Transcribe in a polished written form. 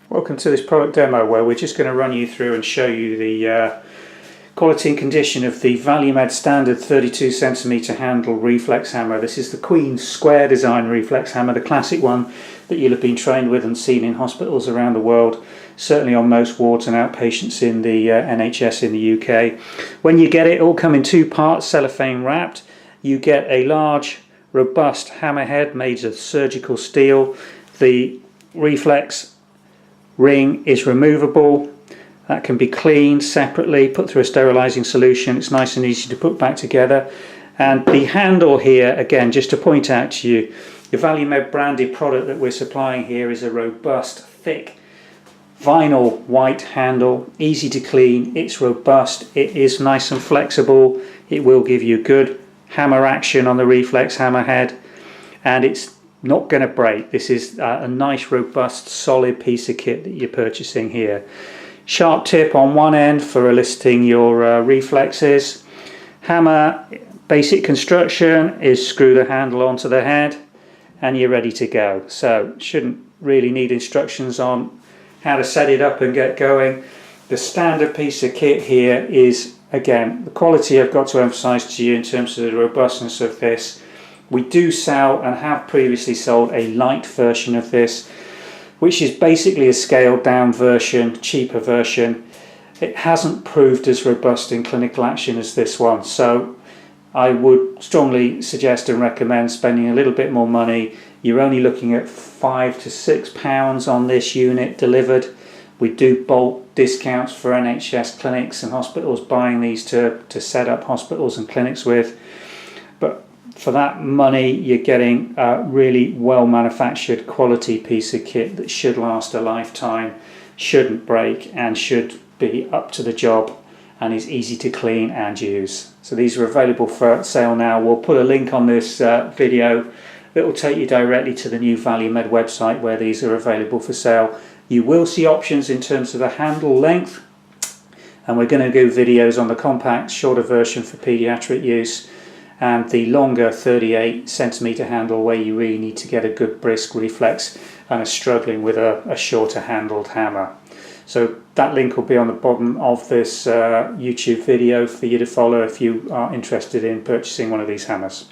Welcome to this product demo where we're just going to run you through and show you the quality and condition of the Valuemed standard 32cm handle reflex hammer. This is the Queens Square design reflex hammer, the classic one that you'll have been trained with and seen in hospitals around the world, certainly on most wards and outpatients in the NHS in the UK. When you get it, all come in two parts, cellophane wrapped. You get a large, robust hammerhead made of surgical steel. The reflex ring is removable. That can be cleaned separately, put through a sterilising solution. It's nice and easy to put back together. And the handle here, again, just to point out to you, the Valuemed branded product that we're supplying here is a robust, thick, vinyl white handle, easy to clean. It's robust, it is nice and flexible. It will give you good hammer action on the reflex hammerhead, and it's not going to break. This is a nice, robust, solid piece of kit that you're purchasing here. Sharp tip on one end for eliciting your reflexes. Hammer basic construction is screw the handle onto the head and you're ready to go. So shouldn't really need instructions on how to set it up and get going. The standard piece of kit here is, again, the quality I've got to emphasize to you in terms of the robustness of this. We do sell and have previously sold a light version of this, which is basically a scaled down version, cheaper version. It hasn't proved as robust in clinical action as this one, so I would strongly suggest and recommend spending a little bit more money. You're only looking at £5 to £6 on this unit delivered. We do bulk discounts for NHS clinics and hospitals buying these to set up hospitals and clinics with. But for that money, you're getting a really well manufactured quality piece of kit that should last a lifetime, shouldn't break, and should be up to the job and is easy to clean and use. So these are available for sale now. We'll put a link on this video that will take you directly to the new Valuemed website where these are available for sale. You will see options in terms of the handle length, and we're going to do videos on the compact, shorter version for paediatric use, and the longer 38cm handle where you really need to get a good brisk reflex and are struggling with a shorter handled hammer. So that link will be on the bottom of this YouTube video for you to follow if you are interested in purchasing one of these hammers.